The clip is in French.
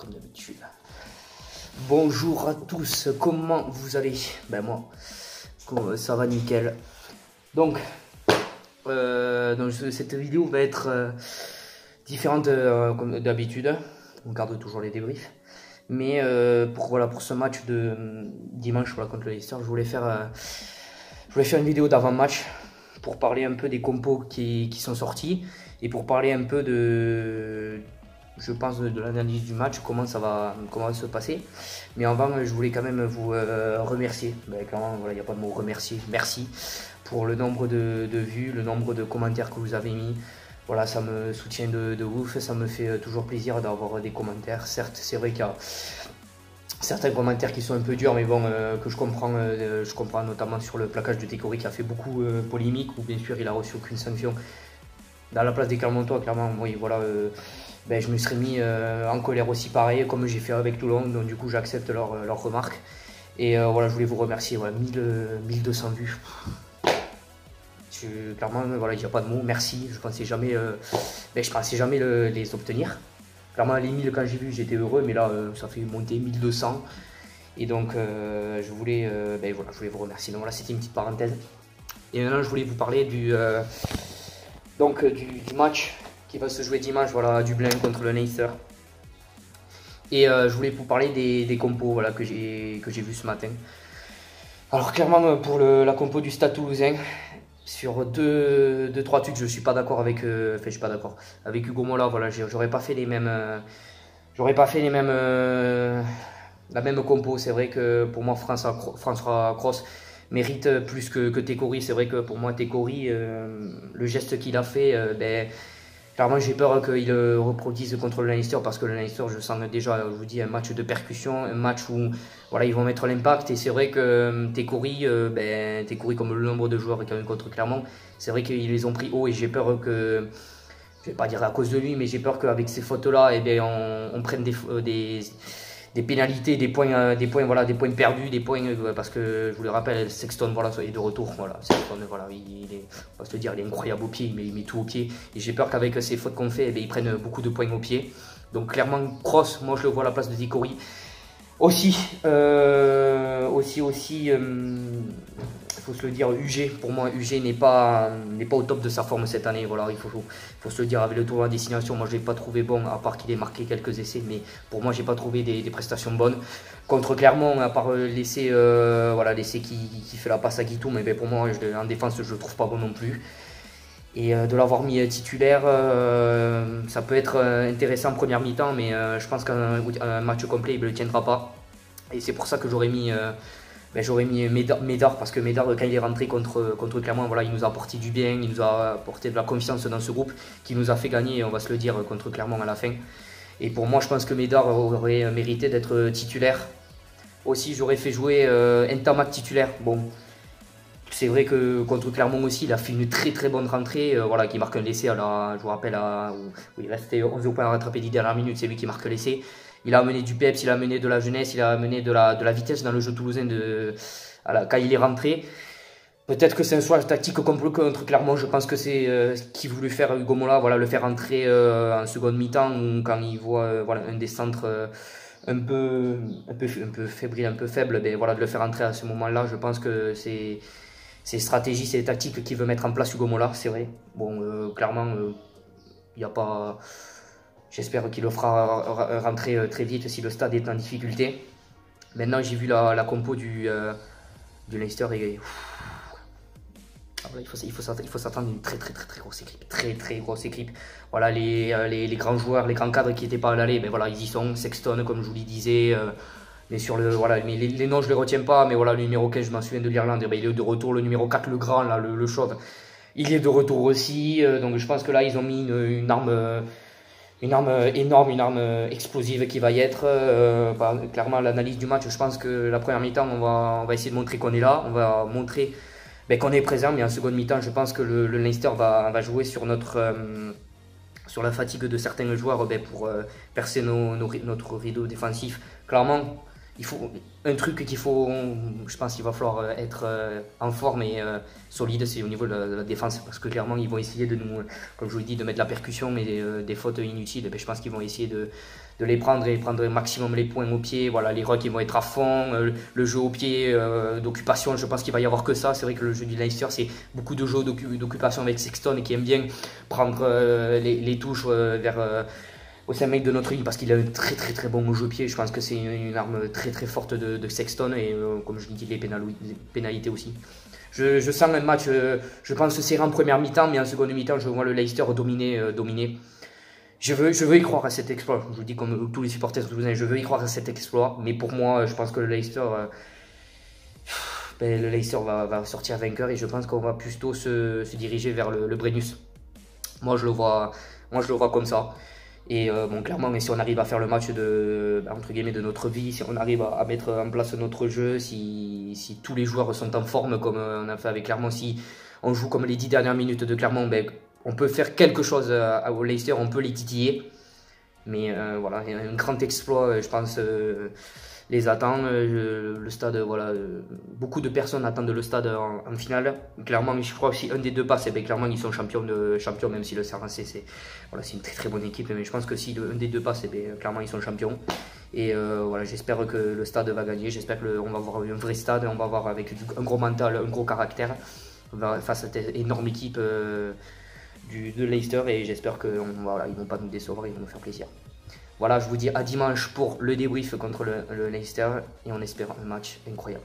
comme d'habitude. Bonjour à tous, comment vous allez? Ben moi, ça va nickel. Donc cette vidéo va être différente comme d'habitude. On garde toujours les débriefs. Mais pour ce match de dimanche contre le Leicester, je voulais faire une vidéo d'avant-match pour parler un peu des compos qui sont sortis et pour parler un peu de l'analyse du match, comment ça va se passer. Mais avant, je voulais quand même vous remercier. Clairement, voilà, il n'y a pas de mot, remercier. Merci pour le nombre de vues, le nombre de commentaires que vous avez mis. Voilà, ça me soutient de ouf, ça me fait toujours plaisir d'avoir des commentaires. Certes, c'est vrai qu'il y a certains commentaires qui sont un peu durs, mais bon, que je comprends notamment sur le plaquage de Tekori qui a fait beaucoup polémique, où bien sûr il a reçu aucune sanction. Dans la place des Clermontois, clairement, oui, voilà, je me serais mis en colère aussi pareil, comme j'ai fait avec Toulon, donc du coup j'accepte leurs remarques. Et voilà, je voulais vous remercier, voilà, 1200 vues. Clairement, voilà, il n'y a pas de mots, merci, je pensais jamais les obtenir. Clairement, les 1000 quand j'ai vu, j'étais heureux, mais là, ça fait monter 1200. Et donc, je voulais vous remercier. Donc voilà, c'était une petite parenthèse. Et maintenant, je voulais vous parler du match qui va se jouer dimanche, voilà, à Dublin contre le Leicester. Et je voulais vous parler des compos, voilà, que j'ai vu ce matin. Alors clairement, pour la compo du Stade Toulousain, sur deux trois trucs, je suis pas d'accord avec avec Hugo Mola. Voilà, j'aurais pas fait la même compo. C'est vrai que pour moi, François Cross mérite plus que Tekori. C'est vrai que pour moi, Tekori, le geste qu'il a fait, clairement, j'ai peur qu'il reproduise contre le Leicester, parce que le Leicester, je sens déjà, je vous dis, un match de percussion, un match où voilà, ils vont mettre l'impact. Et c'est vrai que Tekori, comme le nombre de joueurs qu'il y a eu contre Clermont, c'est vrai qu'ils les ont pris haut, et j'ai peur que, je vais pas dire à cause de lui, mais j'ai peur qu'avec ces fautes-là, on prenne des pénalités, des points perdus, des points, parce que je vous le rappelle, Sexton, voilà, est de retour. Voilà, Sexton, voilà, on va se le dire, il est incroyable au pied, il met tout au pied. Et j'ai peur qu'avec ces fautes qu'on fait, ils prennent beaucoup de points au pied. Donc clairement, Cross, moi je le vois à la place de Tekori. Faut se le dire, UG, pour moi, UG n'est pas au top de sa forme cette année. Voilà, il faut se le dire, avec le tournoi à destination, moi je ne l'ai pas trouvé bon, à part qu'il ait marqué quelques essais, mais pour moi, j'ai pas trouvé des prestations bonnes. Contre Clermont, à part l'essai qui fait la passe à Guitou, mais pour moi, en défense, je le trouve pas bon non plus. Et de l'avoir mis titulaire, ça peut être intéressant en première mi-temps, mais je pense qu'un match complet, il ne le tiendra pas. Et c'est pour ça que j'aurais mis Médard, parce que Médard, quand il est rentré contre Clermont, voilà, il nous a apporté du bien, il nous a apporté de la confiance dans ce groupe, qui nous a fait gagner, on va se le dire, contre Clermont à la fin. Et pour moi, je pense que Médard aurait mérité d'être titulaire. Aussi, j'aurais fait jouer Ntamak titulaire. Bon, c'est vrai que contre Clermont aussi, il a fait une très très bonne rentrée, voilà, qui marque un essai, je vous rappelle, où il restait 11 points à rattraper 10 dernières minutes, c'est lui qui marque l'essai. Il a amené du peps, il a amené de la jeunesse, il a amené de la vitesse dans le jeu toulousain quand il est rentré. Peut-être que c'est un choix tactique contre Clermont, je pense que c'est ce qu'il voulait faire Hugo Mola, voilà, le faire rentrer en seconde mi-temps, quand il voit voilà, un des centres un peu fébrile, un peu faible, voilà, de le faire entrer à ce moment-là. Je pense que c'est stratégie, c'est tactique qu'il veut mettre en place Hugo Mola, c'est vrai. Bon, clairement, il n'y a pas... J'espère qu'il le fera rentrer très vite si le stade est en difficulté. Maintenant, j'ai vu la compo du Leicester et... il faut s'attendre à une très grosse équipe. Très grosse équipe. Voilà, les grands joueurs, les grands cadres qui n'étaient pas à l'aller, voilà, ils y sont. Sexton, comme je vous le disais. Mais les noms, je ne les retiens pas. Mais voilà, le numéro 15, je m'en souviens de l'Irlande. Il est de retour. Le numéro 4, le grand, là, le chauve, il est de retour aussi. Donc je pense que là, ils ont mis une arme énorme, une arme explosive qui va y être. Clairement, l'analyse du match, je pense que la première mi-temps, on va essayer de montrer qu'on est là. On va montrer qu'on est présent. Mais en seconde mi-temps, je pense que le Leicester va jouer sur sur la fatigue de certains joueurs pour percer notre rideau défensif. Clairement, je pense qu'il va falloir être en forme et solide, c'est au niveau de la défense, parce que clairement ils vont essayer de nous, comme je vous l'ai dit, de mettre la percussion, mais des fautes inutiles. Je pense qu'ils vont essayer de les prendre et prendre un maximum les points au pied. Voilà, les rucks ils vont être à fond, le jeu au pied, d'occupation, je pense qu'il va y avoir que ça. C'est vrai que le jeu du Leicester c'est beaucoup de jeux d'occupation avec Sexton et qui aime bien prendre les touches au 5 mètres de notre ligne parce qu'il a un très bon jeu au pied. Je pense que c'est une arme très forte de Sexton et comme je l'ai dit les pénalités aussi. Je sens un match, je pense serré en première mi-temps, mais en seconde mi-temps je vois le Leicester dominer. Je veux y croire à cet exploit. Je vous dis comme tous les supporters toulousains, je veux y croire à cet exploit. Mais pour moi, je pense que le Leicester va sortir vainqueur et je pense qu'on va plutôt se diriger vers le Brennus. Moi, je le vois comme ça. Et bon, clairement, mais si on arrive à faire le match entre guillemets, de notre vie, si on arrive à mettre en place notre jeu, si tous les joueurs sont en forme comme on a fait avec Clermont, si on joue comme les 10 dernières minutes de Clermont, ben, on peut faire quelque chose au Leicester, on peut les titiller. Mais voilà, un grand exploit, je pense, les attend. Le stade, voilà, beaucoup de personnes attendent le stade en finale. Clairement, je crois que si un des deux passe, eh bien, clairement, ils sont champions, même si le Serrancé, c'est voilà, une très bonne équipe. Mais je pense que si un des deux passe, eh bien, clairement, ils sont champions. Et voilà, j'espère que le stade va gagner. J'espère qu'on va avoir un vrai stade. On va avoir avec un gros mental, un gros caractère face à cette énorme équipe de Leicester. Et j'espère qu'ils ne vont pas nous décevoir, ils vont nous faire plaisir. Voilà, je vous dis à dimanche pour le débrief contre le Leicester et on espère un match incroyable.